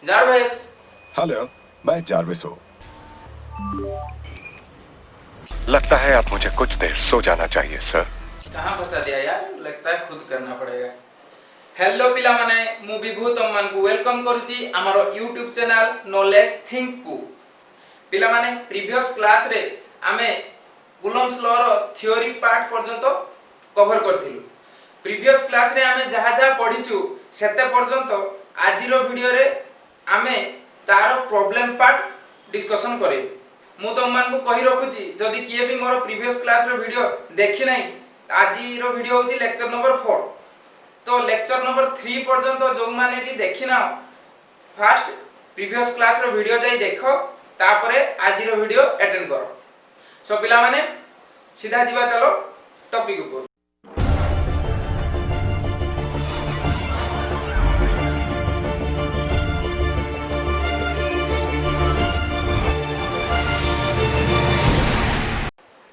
Jarvis. Hello, मैं Jarvis हूँ। लगता है अब मुझे कुछ देर सो जाना चाहिए सर। कहाँ फंसा दिया यार, लगता है खुद करना पड़ेगा। हेलो पिला माने, मु विभू तुम मान को वेलकम करूची हमारो यूट्यूब चैनल नॉलेज थिंक को। पिला माने प्रीवियस क्लास रे आमे कुलम्स लॉ रो थ्योरी पार्ट पर्यंत कवर करथिलु। प्रीवियस क्लास रे आमे जहा जहा पढिचु सेते पर्यंत आजिरो वीडियो रे आमे तारो प्रॉब्लम पार्ट डिस्कशन करे। मु तुम मान को कहि रखुची जदी किए भी मोर प्रीवियस क्लास रो वीडियो देखि नै, आजिरो वीडियो होची लेक्चर नंबर 4। तो लेक्चर नंबर 3 पर्यंत जो माने भी देखि ना, फास्ट प्रीवियस क्लास रो वीडियो जाई देखो, तापरे आजिरो वीडियो अटेंड करो। सो पिला माने सीधा जीवा चलो टॉपिक ऊपर।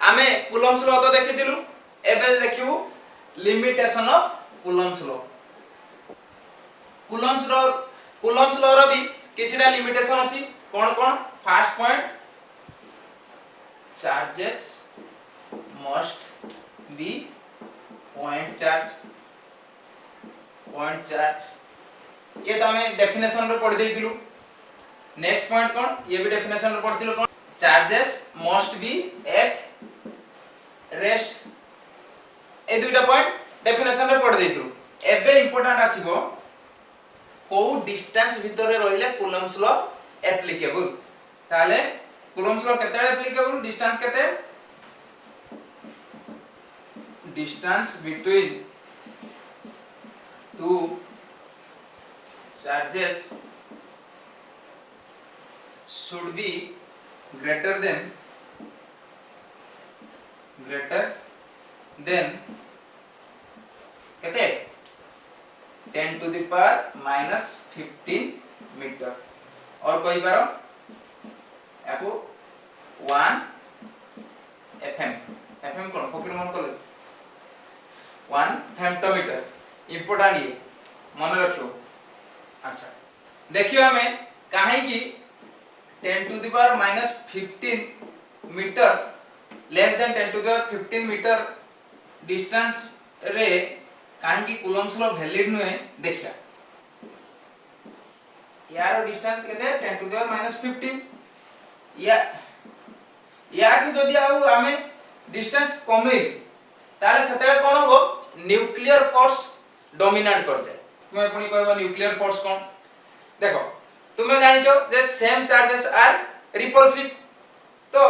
आमे कुलम्स लॉ तो देखिथिलु, एबे देखिबु limitation of Coulomb's law. Coulomb's law रो भी किछिटा लिमिटेशन अछि। कोन कोन? First point, charges must be point charge. ये तो हमें डेफिनेशन रे पढ़ देइथिलु। नेक्स्ट पॉइंट कोन? ये भी डेफिनेशन रे पढ़थिलु। कोन? Charges must be at rest. ए दुईटा पॉइंट डेफिनेशन रे पढ़ देइथिलु। एबे इंपोर्टेंट आसीबो को डिस्टेंस भितरे रहिले कुलम्स लॉ एप्लीकेबल। ताले कुलम्स लॉ केते एप्लीकेबल? डिस्टेंस केते? Distance between two charges should be greater than केते 10 to the power minus 15 metre. और कोई बारो याको 1 fm कोन फकीर मन कॉलेज 1 फेम्टोमीटर। इंपोर्टेंट ये मन रखियो। अच्छा देखियो हमें काहे की 10 to the power minus 15 metre less than 10 to the power 15 metre distance रे काहे की कुलम्स लॉ वैलिड नुए देखिया। यार डिस्टेंस केते 10 to the power minus 15 या ठु जदी आउ आमे डिस्टेंस कमे ताले सेते कोन हो? न्यूक्लियर फोर्स डोमिनेट कर जाय। तुमे पुनी कहबो न्यूक्लियर फोर्स कोन? देखो तुमे जानिचो जे सेम चार्जेस आर रिपल्सिव। तो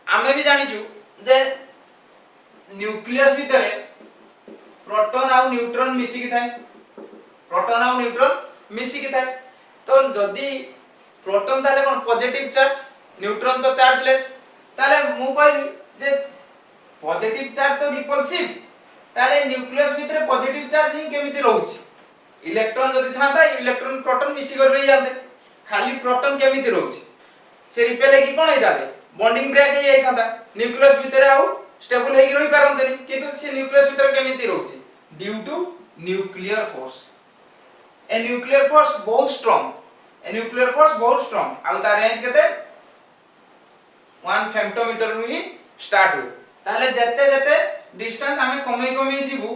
आमे भी जानिचु जे न्यूक्लियस भितरे प्रोटॉन आ न्यूट्रॉन मिसी कि थाए। तो जदी प्रोटॉन ताले कोन पॉजिटिव चार्ज, न्यूट्रॉन तो चार्जलेस, ताले मु कहबी जे पॉजिटिव चार्ज तो रिपल्सिव, ताले न्यूक्लियस भितरे पॉजिटिव चार्ज ही केमिति रहउची? इलेक्ट्रॉन जदी थाता इलेक्ट्रॉन प्रोटॉन मिसी कर रही जाते, खाली प्रोटॉन केमिति रहउची? से रिपेल हे कि कोन हेताते? बॉन्डिंग ब्रेक हे जाई थाता, न्यूक्लियस भितरे आउ स्टेबल हे कि रही पारंतनी, किंतु से न्यूक्लियस भितरे केमिति रहउची? Due to nuclear force. ए न्यूक्लियर फोर्स बहुत स्ट्रांग, आ ता रेंज केते 1 फेम्टोमीटर रु ही स्टार्ट हुए। ताले जते जते डिस्टेंस हमें कमी जीवु,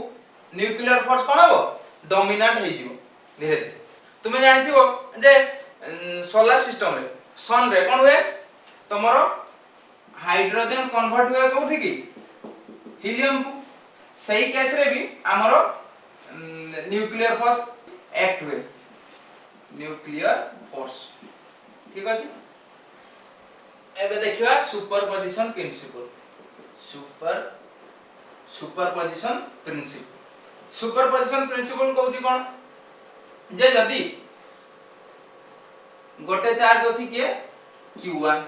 न्यूक्लियर फोर्स कोन हबो? डोमिनेट हे जीवो धीरे धीरे। तुमे जानिथिबो जे सोलर सिस्टम रे सन रे कोन हुए? तमरो हाइड्रोजन कन्वर्ट हुए कोथि की? हीलियम को। सही केस रे भी हमरो न्यूक्लियर फोर्स एक्ट हुए। न्यूक्लियर फोर्स ठीक अछि। एबे देखिया सुपरपोजिशन प्रिंसिपल। सुपरपोजिशन प्रिंसिपल कहउची कोन? जे जदी गोटे चार्ज अछि के Q1,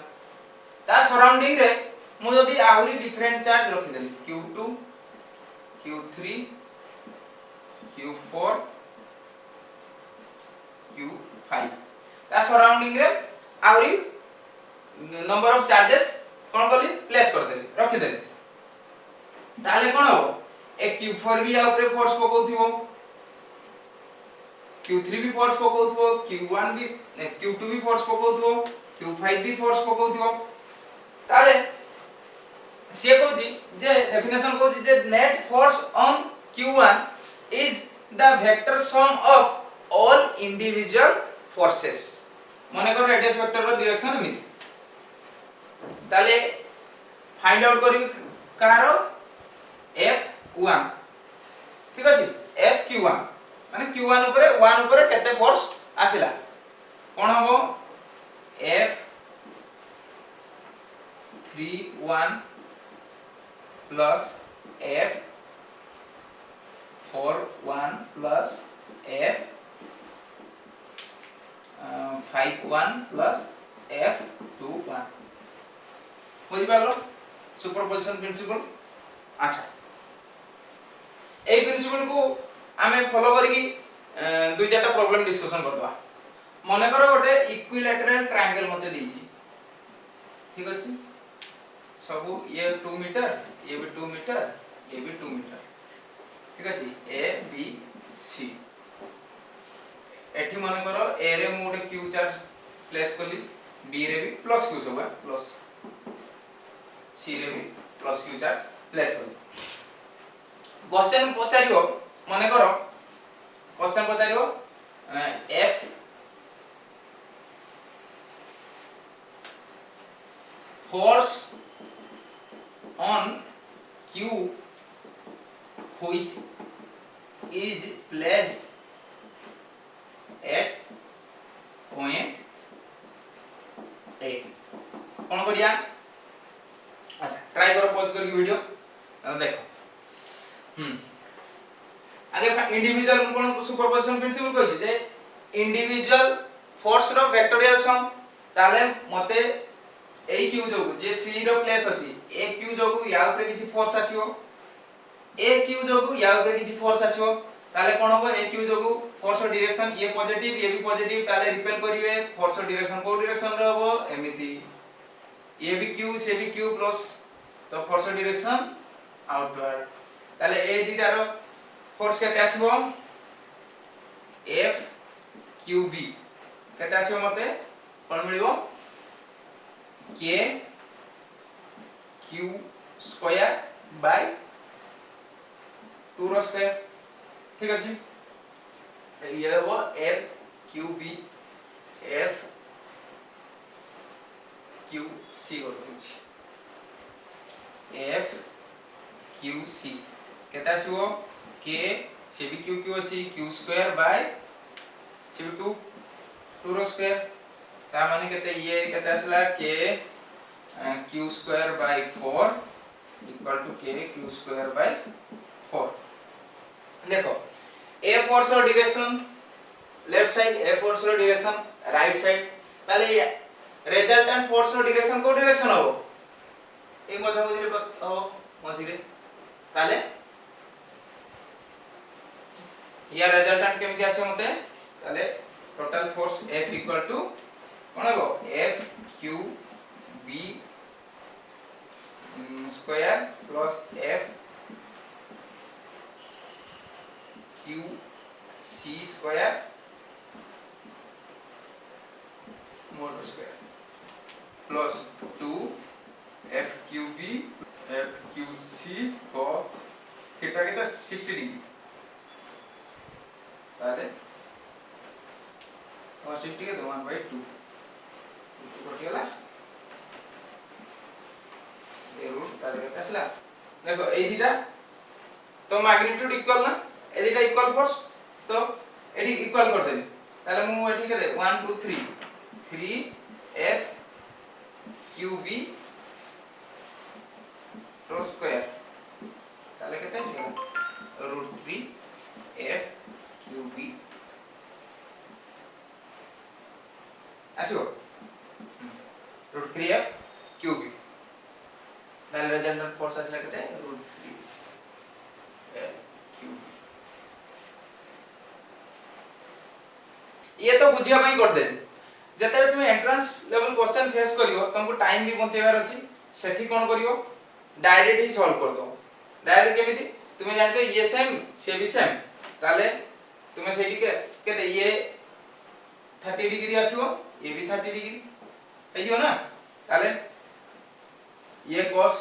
ता सराउंडिंग रे मु जदी आहुरी डिफरेंट चार्ज रखि देली Q2, Q3, Q4, Q5, ता सराउंडिंग रे आहुरी नंबर ऑफ चार्जेस कोन कली प्लेस कर देली, रखि देली। ताले कोन हो? ए Q4 भी आ ऊपर फोर्स पकोथिबो, Q3 भी फोर्स पकाउथो, Q1 भी Q2 भी फोर्स पकाउथो, Q5 भी फोर्स पकाउथो ताले से कहूची जे डेफिनेशन कहूची जे net force on Q1 is the vector sum of all individual forces माने को रेडियस वेक्टर रो डायरेक्शन एमिति ताले फाइंड आउट करबी कार F1 ठीक अछि FQ1 माने Q1 ऊपर 1 ऊपर केते फोर्स आसिला कोन हबो F31 plus F41 plus F51 plus F21 बुझि पालो सुपरपोजिशन प्रिंसिपल अच्छा ए प्रिंसिपल को आमे फॉलो करिकी दुई चारटा प्रॉब्लम डिस्कशन करदवा मने करो गोटे इक्विलैटरल ट्रायंगल मते देछि ठीक अछि सबु ये 2 मीटर ये भी 2 मीटर ये भी 2 मीटर ठीक अछि ए बी सी एठी मने करो ए रे मु गोटे क्यू चार्ज प्लेस करली बी रे भी प्लस क्यू सब प्लस सी रे भी प्लस क्यू चार्ज प्लेस करली क्वेश्चन पचारियो मने करो क्वेश्चन पचारियो F force on Q which is placed at point A कौन करिया अच्छा ट्राई करो पॉज करके वीडियो देखो आगे इंडिविजुअल कोन सुपरपोजिशन प्रिंसिपल कहै जे इंडिविजुअल फोर्स रो वेक्टोरियल सम ताले मते ए क्यू जोगु जे सी रो प्लेस अछि ए क्यू जोगु या ऊपर किछि फोर्स आसीओ ए क्यू जोगु या ऊपर किछि फोर्स आसीओ ताले कोन होबो ए क्यू जोगु फोर्स रो डायरेक्शन ये पॉजिटिव ये भी पॉजिटिव ताले रिपेल करिवे फोर्स रो डायरेक्शन को डायरेक्शन रो होबो एमिति ये भी क्यू से भी क्यू प्लस तो फोर्स रो डायरेक्शन आउटवर्ड ताले ए दिटा रो फोर्स केते आसीबो एफ क्यू वी केते आसीबो मते कोन मिलिबो k q स्क्वायर बाय 2 रो स्क्वायर ठीक अछि ये हो f q b f q c कर अछि f q c केता आसीबो k से भी q q अछि q स्क्वायर बाय से भी 2 रो स्क्वायर ता माने केते ये केते आसला k q square by 4 equal to k q square by 4 देखो a फोर्स रो direction left side a force रो डायरेक्शन राइट साइड ताले रिजल्टेंट फोर्स रो डायरेक्शन को डायरेक्शन हो ए मजा मझिरे हो मझिरे ताले या रिजल्टेंट केमति आसे मते ताले total force F equal to कोन हो F Q B square plus F Q C square mod square plus 2 F Q B F Q C for theta के 60 डिग्री ताले और 60 के 1/2 कटिला ए रूट ताले आसला देखो ए दिटा तो मैग्नीट्यूड इक्वल ना ए दिटा इक्वल फोर्स तो एडी इक्वल कर देनी ताले मु एठी के 1 2 3 3 F Q B रो स्क्वायर ताले केते छै √3 F Q B आसिबो √3 F Q B ताले रिजल्टेंट फोर्स आसला केते √3 F Q B ये तो बुझिया पई कर दे जते तुम एंट्रेंस लेवल क्वेश्चन फेस करियो तुमको टाइम भी बचेबार अछि सेठी कोन करियो डायरेक्ट ही सॉल्व कर दो डायरेक्ट केमिति तुम जानछो ये सेम से भी सेम ताले तुम सेठी केते ये 30 डिग्री आसीबो ये भी 30 डिग्री हेजियो ना ताले ये cos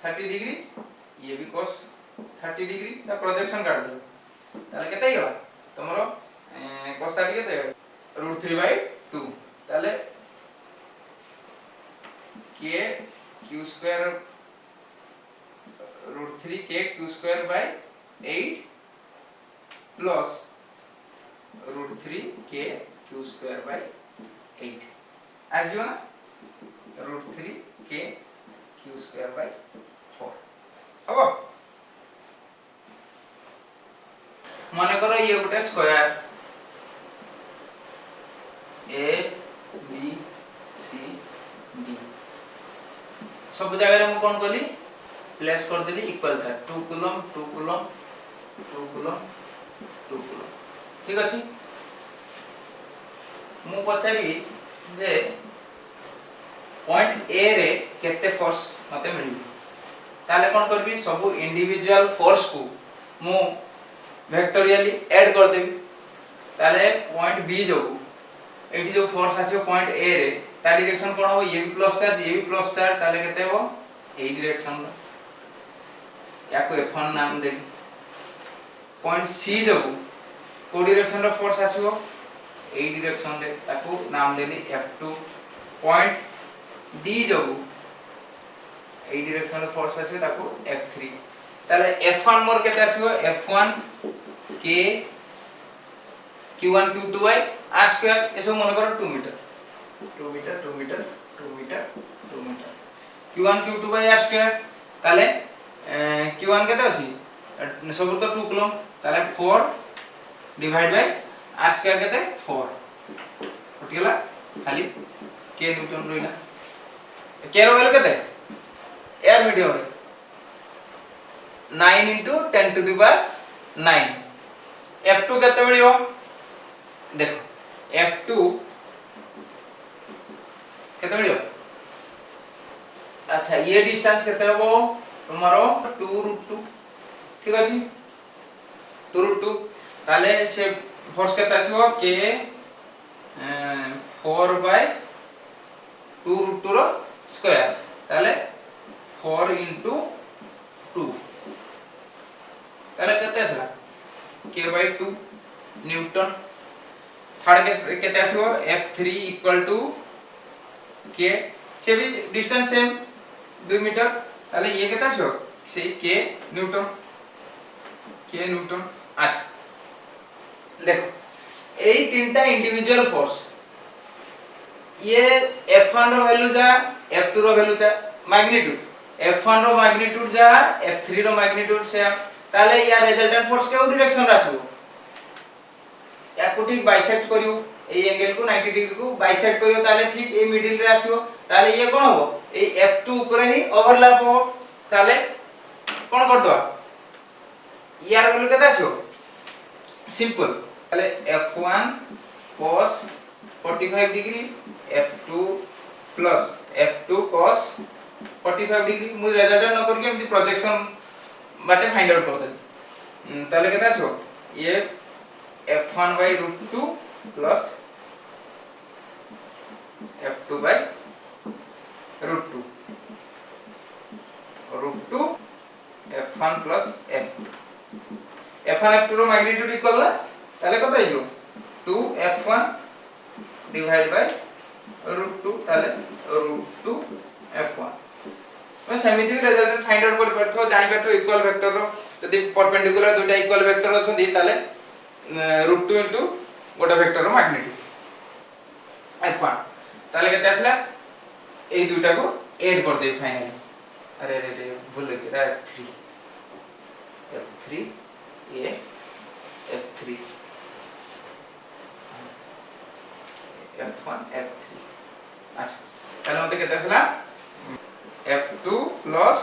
30 डिग्री ये भी cos 30 डिग्री ता प्रोजेक्शन काट दो ताले केते हिला तमरो cos 30 केते √3/2 ताले k q square √3 k q square by 8 plus √3 k q square by 8 Ajio ना √3 k q square by 4 हबो माने करो ये गोटे square a b c d सब जगह रे मु कोन कली प्लेस कर देली इक्वल था 2 कूलम 2 कूलम 2 कूलम 2 कूलम ठीक अछि मु पचारी जे पॉइंट ए रे केते फोर्स मते मिलबी ताले कोन करबी सब इंडिविजुअल फोर्स को मु वेक्टोरियली ऐड कर देबी ताले पॉइंट बी जो एठी जो फोर्स आसीयो पॉइंट ए रे ता डायरेक्शन कोन हो ये भी प्लस चार्ज ये भी प्लस चार्ज ताले केते हो ए डायरेक्शन रो याको F1 नाम दे पॉइंट सी जो को डायरेक्शन रो फोर्स आसीयो ए डायरेक्शन रे ताको नाम देली F2 पॉइंट डी जो ए डायरेक्शन रो फोर्स आसीयो ताको F3 ताले F1 मोर केते आसीयो F1 k q1 q2 by r square एसो मन करो 2 metre 2 metre 2 metre 2 metre 2 metre q1 q2 by r square ताले q1 केते अछि सब तो 2 कूलम ताले 4 डिवाइड बाय r square केते 4 उठी गेला खाली k न्यूटन रहिला k रो वैल्यू केते एयर मीडियम रे 9 into 10 to the power 9 F2 केते मिलियो देखो F2 केते मिलियो अच्छा ये डिस्टेंस केते हबो तुम्हारो 2√2 ठीक अछि 2√2 ताले से फोर्स केते आसीबो k 4/2√2 रो स्क्वायर ताले 4 into 2 ताले केते आसला k/2 न्यूटन थर्ड केते आसीबो F3 = k से भी डिस्टेंस सेम 2 मीटर ताले ये केते आसीबो से k न्यूटन अच्छा देखो एई तीनटा इंडिविजुअल फोर्स ये F1 रो वैल्यू जा F2 रो वैल्यू जा मैग्नीट्यूड F1 रो मैग्नीट्यूड जा F3 रो मैग्नीट्यूड से ताले या रिजल्टेंट फोर्स के डायरेक्शन रासो या को ठीक बाइसेक्ट करियो ए एंगल को 90 डिग्री को बाइसेक्ट करियो ताले ठीक ए मिडिल रे आसीयो ताले ये कोन हो ए F2 ऊपर ही ओवरलैप हो ताले कोन कर दो यार वैल्यू केता आसीयो सिंपल ताले F1 cos 45 degree F2 plus F2 cos 45 degree मु रिजल्टेंट न करके एमती प्रोजेक्शन बाटे फाइंड आउट कर दे ताले केता आसीयो ये F1/√2 plus F2/√2 √2 F1 plus F2 F1 F2 रो मैग्नीट्यूड इक्वल ना ताले कत आइयो 2F1 डिवाइड बाय √2 ताले √2 F1 मैं समिति भी रिजल्टेंट फाइंड आउट कर परथो जानि परथो इक्वल वेक्टर रो यदि परपेंडिकुलर दुटा इक्वल वेक्टर अछंदी ताले √2 into गोटा वेक्टर रो मैग्नीट्यूड F1 ताले केते आसला ए दुटा को ऐड कर दे फाइनली अरे भूल गई F3 ये F3 F1 F3 अच्छा ताले मते केते आसला F2 plus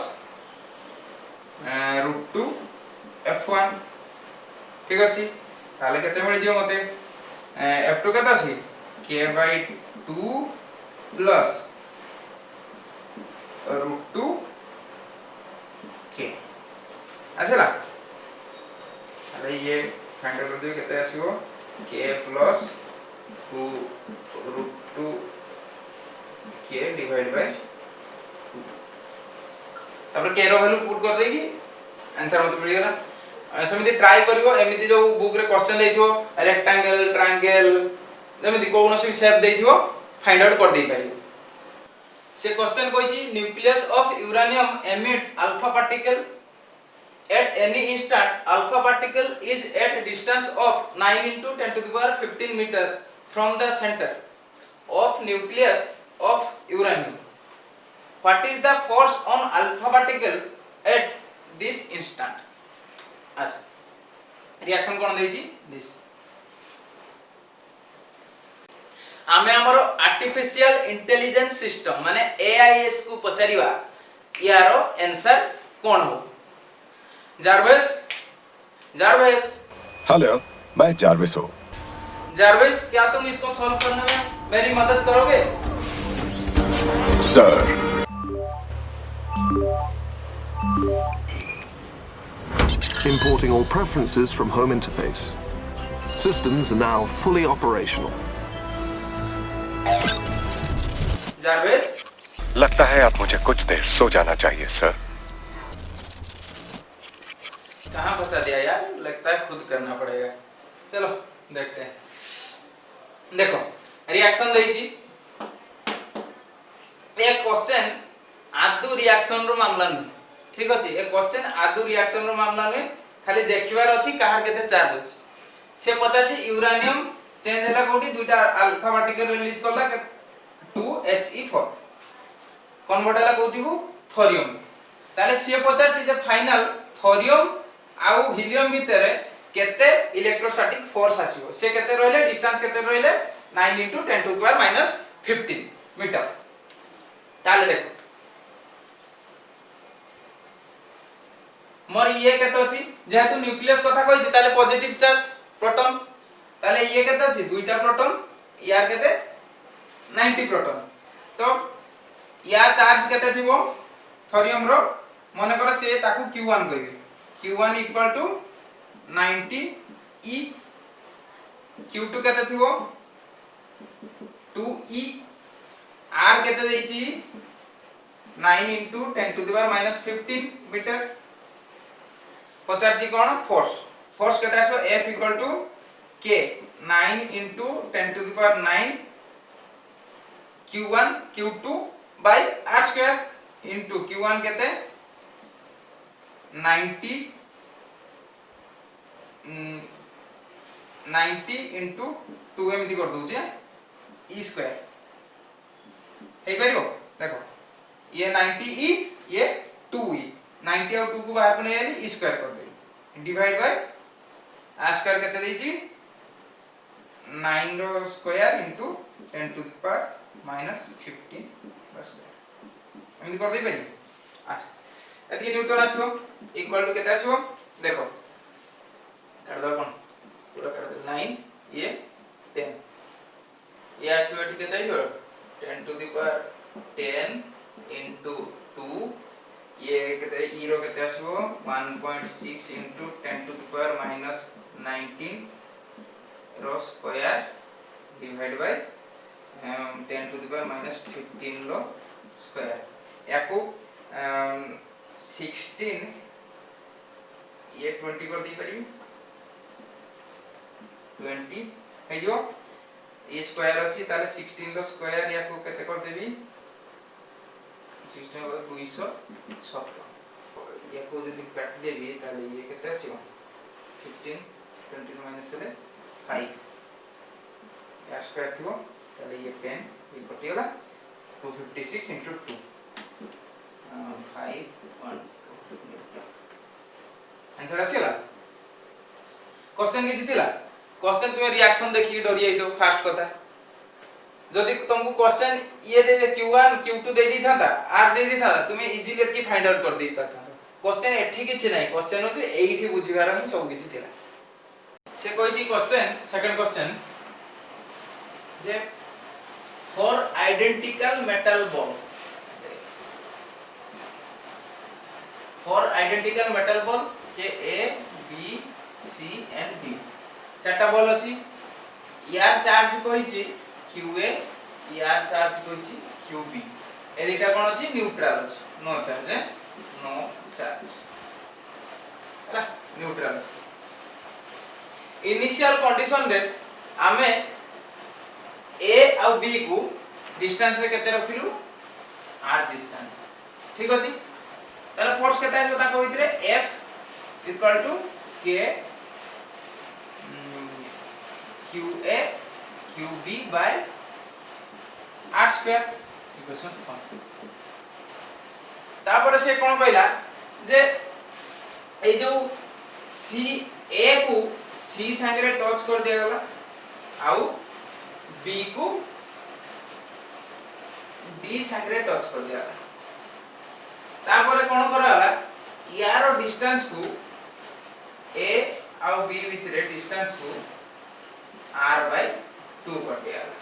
√2 F1 ठीक अछि ताले केते मिल जियो मते F2 केते अछि k/2 plus √2 k अच्छा ला अरे ये फाइंड आउट कर दियो केते आसीबो k plus 2 root 2 k divide by 2 तापर k रो वैल्यू पुट कर देगी आंसर मत मिल गेला सेमिति ट्राई करिवो एमिति जो बुक रे क्वेश्चन देइथिवो रेक्टेंगल ट्रायंगल जेमिति कोनोसी शेप देइथिवो फाइंड आउट कर देई पारिबो से क्वेश्चन कोइची nucleus of uranium emits alpha particle at any instant alpha particle is at distance of 9 into 10 to the power 15 meter from the center of nucleus of uranium. What is the force on alpha particle at this instant? अच्छा reaction cone देइची this आमे हमरो artificial intelligence system माने AIS को पचारिवा यारो answer कोन हो Jarvis Jarvis hello मैं Jarvis हूँ Jarvis क्या तुम इसको सॉल्व करने में मेरी मदद करोगे sir Importing all preferences from home interface. Systems are now fully operational. Jarvis लगता है अब मुझे कुछ देर सो जाना चाहिए सर कहाँ फंसा दिया यार लगता है खुद करना पड़ेगा चलो देखते हैं देखो रिएक्शन देइची एक क्वेश्चन आदु रिएक्शन रो मामला नहीं ठीक अछि एक क्वेश्चन आदु रिएक्शन रो मामला में खाली देखिबार अछि कहार केते चार्ज अछि से पचाची यूरेनियम चेंज होला कोठी दुईटा अल्फा पार्टिकल रिलीज करला 2He4 कन्वर्ट होला कोठी को थोरियम ताले से पचाची जे फाइनल थोरियम आउ हीलियम भितर केते इलेक्ट्रोस्टैटिक फोर्स आसीबो से केते रहले डिस्टेंस केते रहले 9 * 10 to the power -15 मीटर ताले देखो मोर ये केते अछि जेहेतु न्यूक्लियस कथा कहि जे ताले पॉजिटिव चार्ज प्रोटॉन ताले ये केते अछि दुईटा प्रोटॉन यार केते 90 प्रोटॉन तो या चार्ज केते थिबो थोरियम रो मने कर से ताकू Q1 कहिबे Q1 equal to 90 E Q2 केते थिबो 2E R केते देइची 9 into 10 to the power -15 metre पचारची कोन फोर्स केते आसो F equal to K 9 into 10 to the power 9 Q1 Q2 by R square into Q1 केते 90 into 2 एमिति कर दउ जे E स्क्वायर हे परियो देखो ये 90E ये 2E 90 और 2 को बाहर पने यानी E स्क्वायर कर they divide by R square केते देची 9 रो square into 10 to the power -15 बस एमिति कर दे परि अच्छा एति न्यूटन आसो इक्वल टू केते आसो देखो कर दो कोन पूरा कर दे लाइन ये 10 ये आसो एति केते आइयो 10 to the power 10 into 2 ये केते e रो केते आसो 1.6 into 10 to the power -19 रो square divide by 10 to the power -15 रो स्क्वायर याको 16 ये 20 कर दी परिबी 20 हे जो ए स्क्वायर अछि ताले 16 रो स्क्वायर या को केते कर देबी 16 रो 270 या को जदी काट देबी ताले ये केते आसीबो 15 20 माइनस ले 5 या स्क्वायर थिबो ताले ये 10 ये कटियोला 256 into 2 5 1 आंसर आसीला क्वेश्चन किछि थिला क्वेश्चन तुमे रिएक्शन देखि डरी आइतो फास्ट कथा जदी तुमको क्वेश्चन ये दे Q1 Q2 they the थाता are they दी थाता तुमे इजीली एतकी फाइंड आउट कर देई पाता क्वेश्चन एठी किछि नै क्वेश्चन हो एठी बुझिबार ही सब किछि थिला से कहै छी question second question J for identical metal ball for identical metal ball के A, B, C and D चारटा बॉल अछि यार चार्ज कहिछि QA यार चार्ज कहिछि QB ए दिटा कोन अछि न्यूट्रल अछि नो चार्ज नो चार्ज हला न्यूट्रल इनिशियल कंडीशन रे आमे A और B को डिस्टेंस रे केते रखिलु r डिस्टेंस ठीक अछि ताले फोर्स केते आइलो ताको भितरे F equal to K QA QB bye r square equation 1 तापर से कोन कहला जे ए जो C A को C संगे टच कर दिया गला आउ B को D संगे टच कर दिया गला तापर कोन कराला यार डिस्टेंस को A आउ B भितरे डिस्टेंस को r/2 कर दिया गला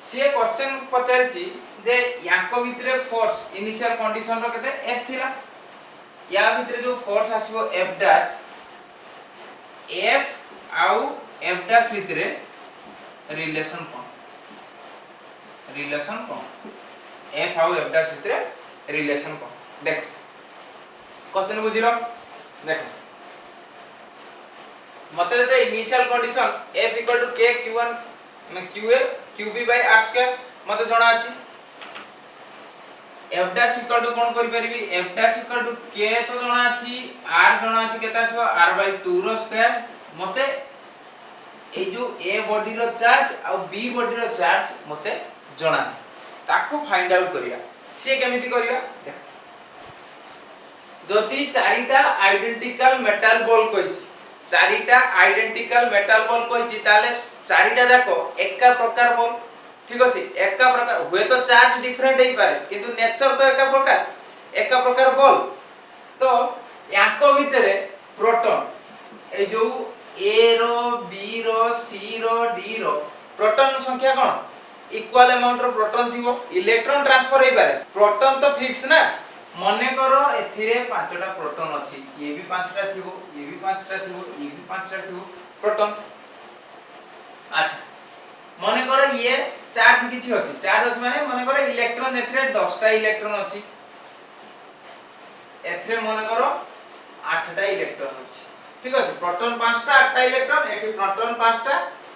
से क्वेश्चन पचारछि जे याको भितरे फोर्स इनिशियल कंडीशन रो केते F थिला या भितरे जो फोर्स आसीबो F डैश F आउ F डैश भितरे रिलेशन कोन F आउ F डैश भितरे रिलेशन कोन देखो क्वेश्चन बुझिलो देखो मते जे initial condition F equal to K Q1 QA QB bye r square मते जणा अछि F डैश इक्वल टू कोन करि परिबी F dash equal to K तो जणा अछि r जणा अछि केता आसीबो r/2 रो स्क्वायर मते ए जो A बॉडी रो चार्ज आ B बॉडी रो चार्ज मते जणा ताको फाइंड आउट करिया से केमिति करिया देख जदि चारिटा आइडेंटिकल मेटल बॉल कहिछि चारिटा आइडेंटिकल मेटल बॉल कहिछि ताले चारिटा जाको एका प्रकार बॉल ठीक अछि एका प्रकार हुए तो चार्ज डिफरेंट हेई पारे किंतु नेचर तो एका प्रकार बॉल तो याको भितरे प्रोटॉन ए जो A रो B रो C रो D रो प्रोटॉन संख्या कोन इक्वल अमाउंट रो प्रोटॉन थिबो इलेक्ट्रॉन ट्रांसफर हेई पारे प्रोटॉन तो फिक्स ना मने करो एथिरे पांचटा प्रोटॉन अछि ये भी पांचटा थिबो ये भी पांचटा थिबो ये भी पांचटा थिबो प्रोटॉन अच्छा मने करो ये चार्ज किछि अछि चार्ज अछि माने मने करो इलेक्ट्रॉन एथिरे 10टा इलेक्ट्रॉन अछि एथिरे मने करो 8टा इलेक्ट्रॉन अछि ठीक अछि प्रोटॉन 5टा 8टा इलेक्ट्रॉन एथि प्रोटॉन 5टा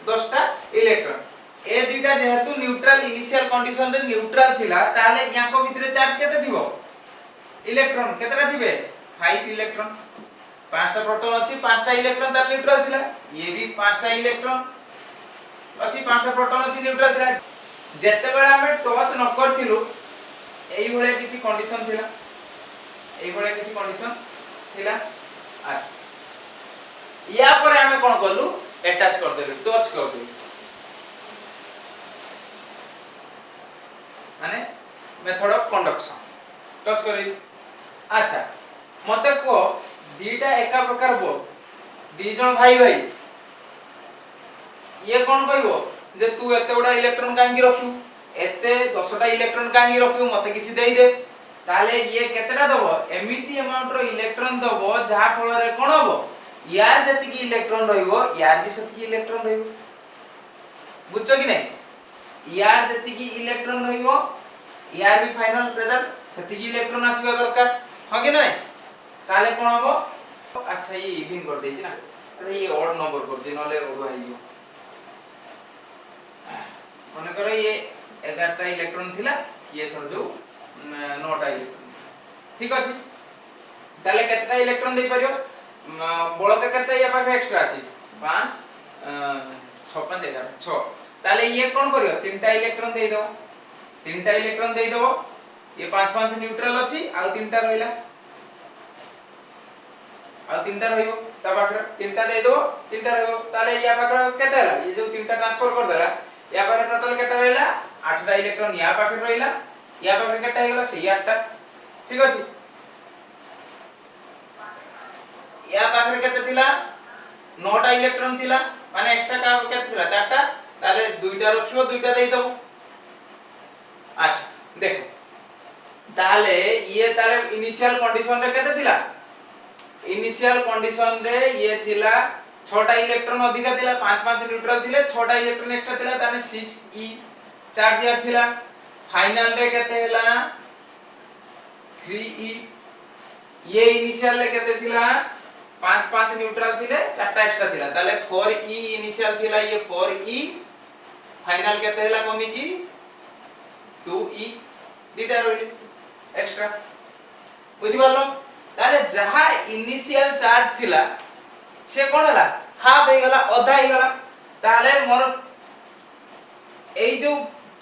10टा इलेक्ट्रॉन ए दुइटा जेहेतु न्यूट्रल इनिशियल कंडीशन रे न्यूट्रल थिला ताले याको भितरे चार्ज केते थिबो इलेक्ट्रॉन केतेटा थिबे 5 इलेक्ट्रॉन 5टा प्रोटॉन अछि 5टा इलेक्ट्रॉन ताले न्यूट्रल थिला ये भी 5टा इलेक्ट्रॉन अछि 5टा प्रोटॉन अछि न्यूट्रल थिला जेते बेला हमें टच न करथिलु एई भले किछि कंडीशन थिला एई भले किछि कंडीशन थिला अच्छा या पर हमें कोन करलु अटैच कर देलु टच कर देलु माने मेथड ऑफ कंडक्शन टच करी अच्छा मते को दीटा एका प्रकार बोल दी जण भाई भाई ये कोन कहबो जे तू एते बडा इलेक्ट्रॉन काहे की रखियो एते 10टा इलेक्ट्रॉन काहे की रखियो मते किछि देई दे ताले ये केतेटा दबो एमिति अमाउंट रो इलेक्ट्रॉन दबो जहा फल रे कोन हबो यार जति की इलेक्ट्रॉन रहइबो यार भी सति की इलेक्ट्रॉन रहइबो बुझछो कि नै यार जति की इलेक्ट्रॉन रहइबो यार भी फाइनल रिजल्ट सति की इलेक्ट्रॉन आसीबा दरकार ह कि नै ताले कोन हबो अच्छा ये इवन कर देछि ना अरे ये ऑड नंबर कर दे नले ओडो आइयो मने करो ये 11टा इलेक्ट्रॉन थिला ये थर जो 9टा इलेक्ट्रॉन ठीक अछि ताले केतेटा इलेक्ट्रॉन दे परियो बळका केते या पाखे एक्स्ट्रा अछि 5 6 5 11 6 ताले ये कोन करियो 3टा इलेक्ट्रॉन देई दो 3टा इलेक्ट्रॉन देई दो ये 5 5 न्यूट्रल अछि आ 3टा रहिला आ 3टा रहियो ता पाखे 3टा देई दो 3टा रहियो ताले या पाखे केते हला ये जो 3टा ट्रांसफर कर देला या पाखे टोटल केते रहिला 8टा इलेक्ट्रॉन या पाखे रहिला या पाखे केते हेगला से 8टा ठीक अछि या पाखे केते थिला 9टा इलेक्ट्रॉन थिला माने एक्स्ट्रा का केते थिला 4टा ताले 2टा रखियो 2टा देई दो अच्छा देखो ताले ये ताले इनिशियल कंडीशन रे केते थिला इनिशियल कंडीशन रे ये थिला 6टा इलेक्ट्रॉन अधिका थिला 5 न्यूट्रल थिले 6टा इलेक्ट्रॉन एक्स्ट्रा थिला ताने 6e चार्ज यार थिला फाइनल रे केते हला 3e ये इनिशियल रे केते थिला 5 न्यूट्रल थिले 4टा एक्स्ट्रा थिला ताले 4e इनिशियल थिला ये 4e फाइनल केते हला कमी की 2e दीटा रोइले एक्स्ट्रा बुझि पालो ताले जहा इनिशियल चार्ज थिला से कोन हला हाफ हे गला आधा हे गला ताले मोर ए जो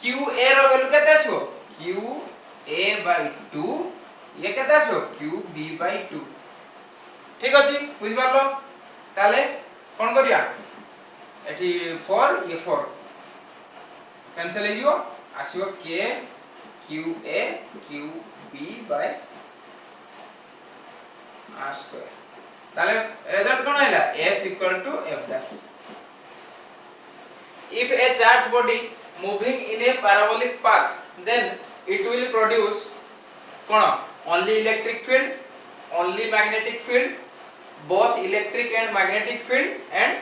qa रो वैल्यू केते आसबो qa/2 ये केते आसबो qb/2 ठीक अछि बुझि पालो ताले कोन करिया एठी 4 ये 4 कैंसिल हे जिवो आसीबो k qa qb/r स्क्वायर ताले रिजल्ट कोन हैला f = f dash if a charge body moving in a parabolic path then it will produce cone only electric field only magnetic field both electric and magnetic field and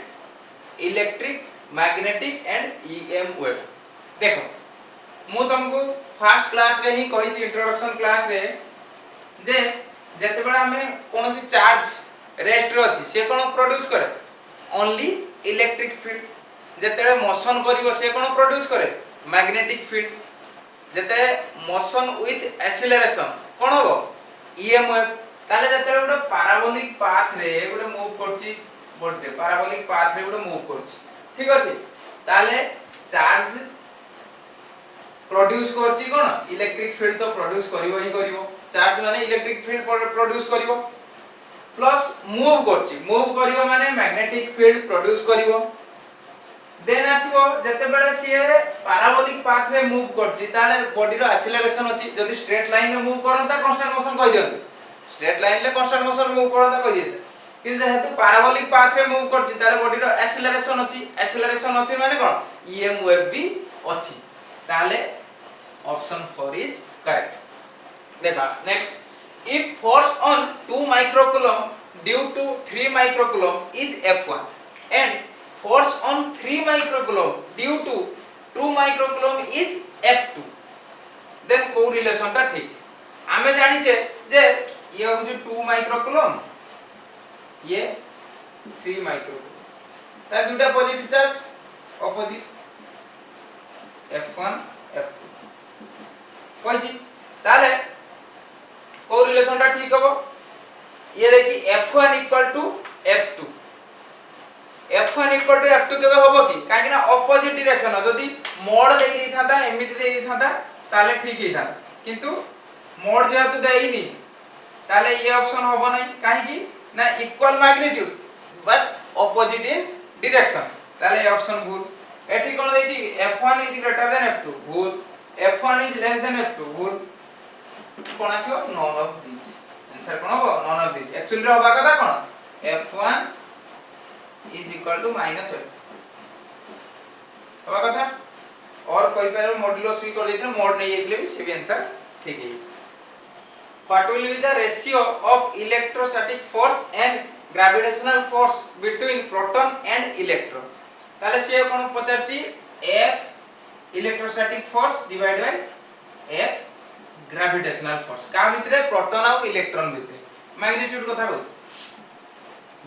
electric magnetic and em wave देखो मु तुमको first class रे ही कहि छी introduction class रे जे जते बेला हमें कोनोसी चार्ज रेस्ट रो अछि से कोन प्रोड्यूस करे ओनली इलेक्ट्रिक फील्ड जते मोशन करिवो से कोन प्रोड्यूस करे मैग्नेटिक फील्ड जते मोशन विथ एक्सीलरेशन कोन होबो ईएम वेव ताले जते गोटे पैराबोलिक पाथ रे गोटे मूव करछि बोल्टे पैराबोलिक पाथ रे गोटे मूव करछि ठीक अछि ताले चार्ज प्रोड्यूस करछि कोन इलेक्ट्रिक फील्ड तो प्रोड्यूस करिवो ही करिवो चार्ज माने इलेक्ट्रिक फील्ड प्रोड्यूस करिवो प्लस मूव करिवो माने मैग्नेटिक फील्ड प्रोड्यूस करिवो देन आसीबो जते बेले सिए पैराबोलिक पाथ रे मूव करछि ताले बॉडी रो एक्सीलरेशन अछि जदि स्ट्रेट लाइन रे मूव करंता कांस्टेंट मोशन कहि दियंतु स्ट्रेट लाइन रे कांस्टेंट मोशन मूव करंता कहि दियंतु कि जेहेतु पैराबोलिक पाथ रे मूव करछि ताले बॉडी रो एक्सीलरेशन अछि माने कोन ईएम वेव भी अछि ताले ऑप्शन 4 इज करेक्ट देखा next if force on 2 microcoulomb due to 3 microcoulomb is F1 and force on 3 microcoulomb due to 2 microcoulomb is F2 then को रिलेशन ता ठीक आमे जानि छे जे ये हो जे 2 microcoulomb ये 3 microcoulomb ता दुटा positive charge opposite F1 F2 Koichi ताले को रिलेशन ता ठीक हबो ये देखि F1 = F2 F1 = F2 केबे हबो कि काहे ना ऑपोजिट डायरेक्शन जदी मोड दे दी थाता एमिति दे दी थाता ताले ठीक ही था किंतु मोड जेहेतु देइनी ताले ये ऑप्शन हबो नै काहे कि ना equal magnitude but opposite in direction ताले ये ऑप्शन भूल एठी कोन देछि F1 = F2 भूल F1 < F2 भूल कोन आसीओ नॉन ऑफ दिस आंसर कोन हो नॉन ऑफ दिस एक्चुअली रे होबा कथा कोन F1 = -F होबा कथा और कोई पारो मॉड्यूलो सी कर देथिले मोड नै जेथिले भी से भी आंसर ठीक है what will be the ratio of electrostatic force and gravitational force between proton and electron ताले से कोन पचारची F electrostatic force divide by F gravitational force का भितरे प्रोटॉन और इलेक्ट्रॉन भितरे मैग्नीट्यूड कथा कहू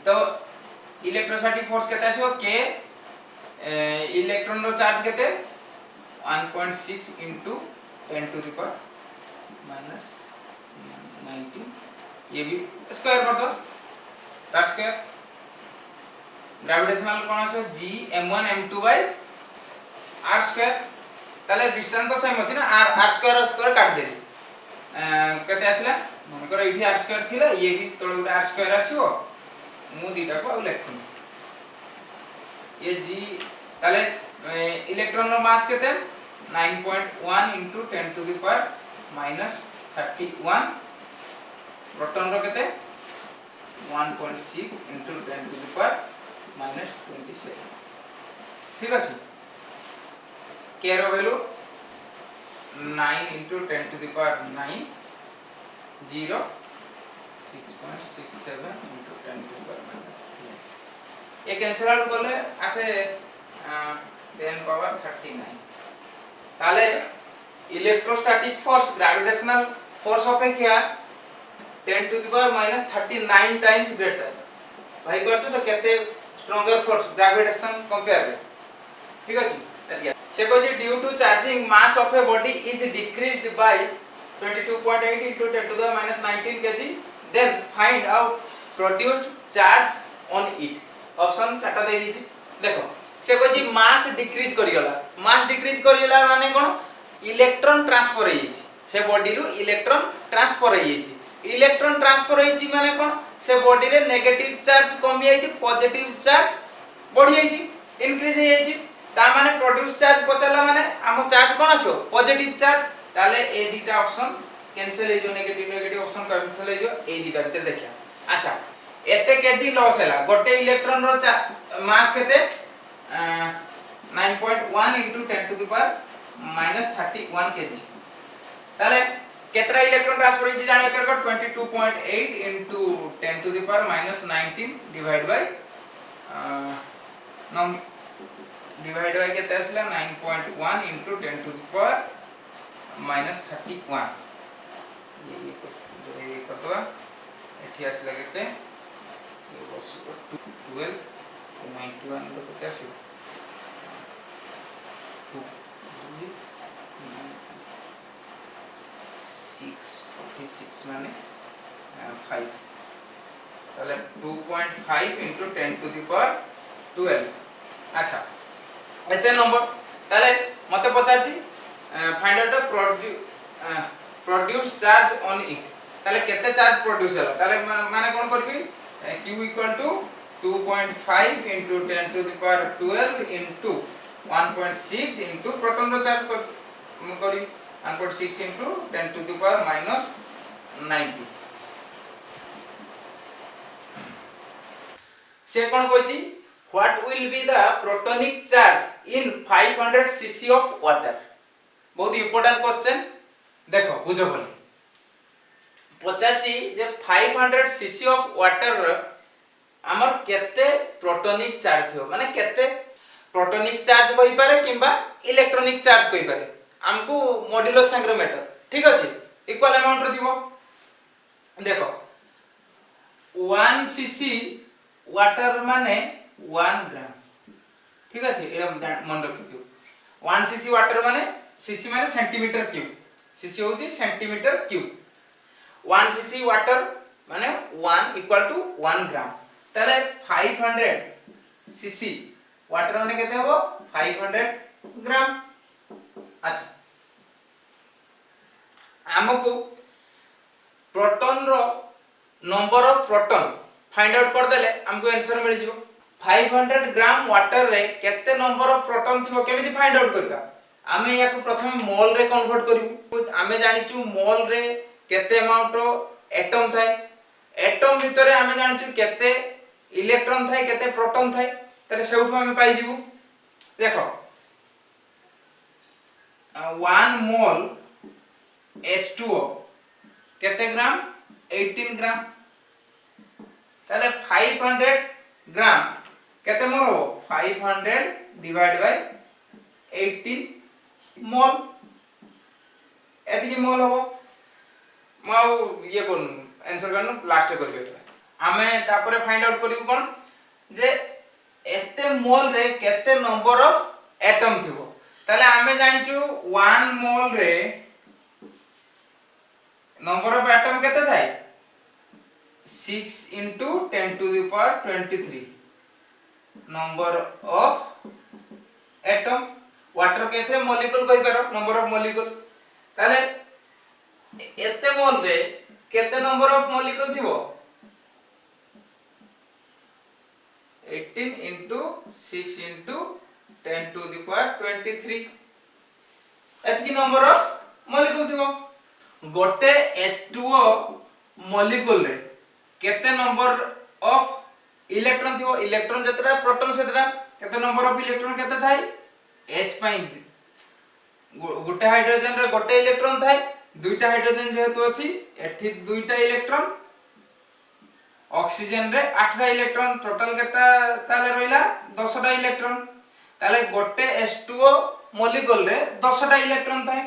तो इलेक्ट्रोस्टैटिक फोर्स केते आसीओ k इलेक्ट्रॉन रो चार्ज केते 1.6 * 10⁻⁻19 ये भी स्क्वायर कर दो चार्ज स्क्वायर ग्रेविटेशनल कोन आसीओ g m1 m2 r square ताले डिस्टेंस तो सेम अछि ना r स्क्वायर काट दे केते आसला मन कर इठी r स्क्वायर थिला ये भी तळे उडा r स्क्वायर आसीओ मु दीटा को लेखन ये g ताले इलेक्ट्रॉन रो मास केते 9.1 * 10⁻31 प्रोटॉन रो केते 1.6 * 10⁻27 ठीक अछि k रो वैल्यू 9 * 10⁻9 0 6.67 * 10⁻9 ये कैंसिल आउट करले आसे 10 पावर 39 ताले इलेक्ट्रोस्टैटिक फोर्स ग्रेविटेशनल फोर्स अपेक्षा 10 to the power minus 39 times greater भाई करछ तो केते स्ट्रॉन्गर फोर्स ग्रेविटेशन कंपेयर रे ठीक अछि एतिया से को जे due to charging mass of a body is decreased by 22.8 into 10 to the minus 19 kg then find out produced charge on it option चाटा दे दीजिए देखो से को जी मास डिक्रीज करियला माने कोन इलेक्ट्रॉन ट्रांसफर होई से बॉडी रु इलेक्ट्रॉन ट्रांसफर होई इलेक्ट्रॉन ट्रांसफर होई माने कोन से बॉडी रे नेगेटिव चार्ज कमी आइछि पॉजिटिव चार्ज बढ़ी आइछि इंक्रीज होई आइछि ता माने प्रोड्यूस चार्ज पचला माने हम चार्ज कोन आछो पॉजिटिव चार्ज ताले ए दीटा ऑप्शन कैंसिल हे जो नेगेटिव ऑप्शन कैंसिल हे जो ए दीटा भीतर देखिया अच्छा एते केजी लॉस हैला गोटे इलेक्ट्रॉन रो मास केते 9.1 into 10 to the power minus 31 kg ताले केतरा इलेक्ट्रॉन ट्रांसफर हिची जानि कर 22.8 into 10 to the power minus 19 divide by divide by केते आसला 9.1 into 10 to the power minus 31 ये करतवा एठी आसला केते ये बस 12 91 रो केते आसी 646 माने 5 ताले 2.5 into 10 to the power 12 अच्छा एते नंबर ताले मते पचाची find out produce charge on it ताले केते चार्ज प्रोड्यूस होला ताले माने कोन करबी q equal to 2.5 into 10 to the power 12 into 1.6 into proton रो चार्ज करी 1.6 into 10 to the power minus 90 से कोन कहछि what will be the protonic charge in 500 cc of water बहुत इंपोर्टेंट क्वेश्चन देखो बुझो बोली पचाची जे 500 सीसी ऑफ वाटर हमर केते protonic charge थियो माने केते प्रोटोनिक चार्ज कहि पारे किबा इलेक्ट्रॉनिक चार्ज कहि पारे हमकु मॉड्यूलस संग्र मैटर ठीक अछि इक्वल अमाउंट रे थिबो देखो 1 सीसी वाटर माने 1 ग्राम ठीक अछि एम मन रखिथियो 1 सीसी वाटर माने सीसी माने सेंटीमीटर क्यूब सीसी होची सेंटीमीटर क्यूब 1 सीसी वाटर माने 1 इक्वल टू 1 ग्राम ताले 500 सीसी वाटर माने केते होबो 500 ग्राम अच्छा हमकु प्रोटॉन रो number of proton find out कर देले हमकु आंसर मिल जिवो 500 ग्राम वाटर रे केते नंबर ऑफ प्रोटॉन थिबो केमिति फाइंड आउट करबा आमे याको प्रथमे मोल रे कन्वर्ट करिवु आमे जानिचु मोल रे केते अमाउंट रो एटम थाय एटम भितरे आमे जानिचु केते इलेक्ट्रॉन थाय केते प्रोटॉन थाय तले सेउठु आमे पाइ जिवु देखो 1 मोल H2O केते ग्राम 18 ग्राम तले 500 ग्राम केते मोल हो 500 डिवाइड बाय 18 मोल एतिकी मोल हो माउ ये कोन आंसर करन लास्ट करबे हमें तापरे फाइंड आउट करिवु कोन जे एते मोल रे केते नंबर ऑफ एटम थिबो ताले हमें जानिचु 1 मोल रे नंबर ऑफ एटम केते थाय 6 into 10 to the power 23 number of atom water case रे मॉलिक्यूल कहि पारो नंबर ऑफ मॉलिक्यूल ताले एते मोल रे केते नंबर ऑफ मॉलिक्यूल थिबो 18 into 6 into 10 to the power 23 एतकी नंबर ऑफ मॉलिक्यूल थिबो गोटे H2O मॉलिक्यूल रे केते नंबर ऑफ इलेक्ट्रॉन थिबो इलेक्ट्रॉन जतरा प्रोटॉन सेतरा केते नंबर ऑफ इलेक्ट्रॉन केते थाय H पाई गोटे हाइड्रोजन रे गोटे इलेक्ट्रॉन थाय दुईटा हाइड्रोजन जेहेतु अछि एठी दुईटा इलेक्ट्रॉन ऑक्सीजन रे 8टा इलेक्ट्रॉन टोटल केटा ताले रहिला 10टा इलेक्ट्रॉन ताले गोटे H2O मॉलिक्यूल रे 10टा इलेक्ट्रॉन थाए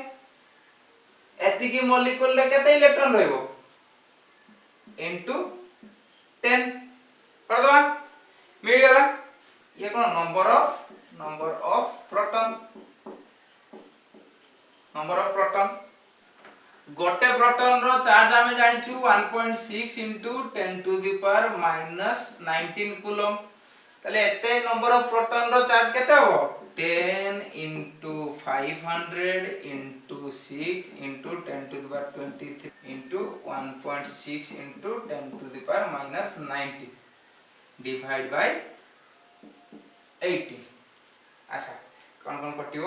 एति की मॉलिक्यूल रे केते इलेक्ट्रॉन रहइबो into 10 पढ़ दो मिल गला ये कोन नंबर ऑफ प्रोटॉन गोटे प्रोटॉन रो चार्ज हमें जानि छु 1.6 into 10 to the power minus 19 coulomb तले एते नंबर ऑफ प्रोटॉन रो चार्ज केते हो 10 into 500 into 6 into 10 to the power 23 into 1.6 into 10 to the power minus 90 divide by 18 अच्छा कौन कटियो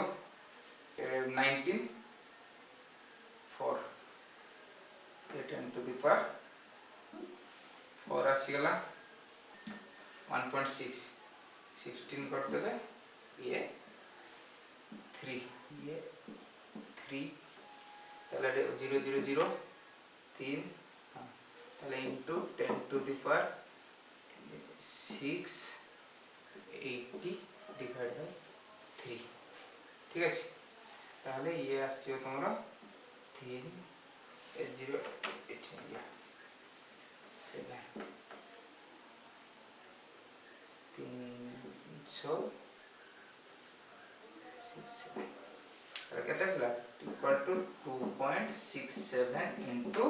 19 4 10 to the power 4 आसी गला 1.6 16 करते थे ये 3 ये 3 ताले 0 0 0 3 ताले into 10 to the power 6 80 divided by 3 ठीक है ताले ये आसी तुम्हारा 3 0 8 7 3 6 7 कहते हैं equal to 2.67 into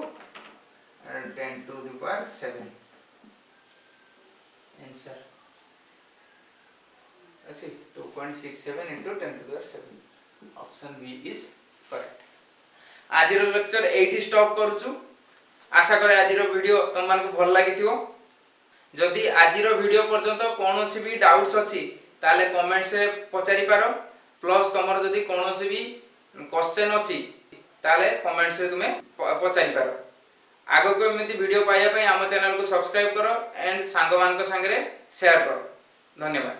10 to the power 7 answer अच्छी 2.67 into 10 to the power 7 option B is correct आज रो लेक्चर एठी स्टॉप करूछु आशा करे आज रो वीडियो तुम मान को भल लागिथियो जदी आज रो वीडियो पर्यंत कोनोसी भी डाउट्स अछि ताले कमेंट से पचारि पारो प्लस तमर जदी कोनोसी भी क्वेश्चन अछि ताले कमेंट से तुमे पचारि पारो आगो को एमिति वीडियो पाइया पई हम चैनल को सब्सक्राइब करो एंड सांग मान को संगे शेयर करो धन्यवाद।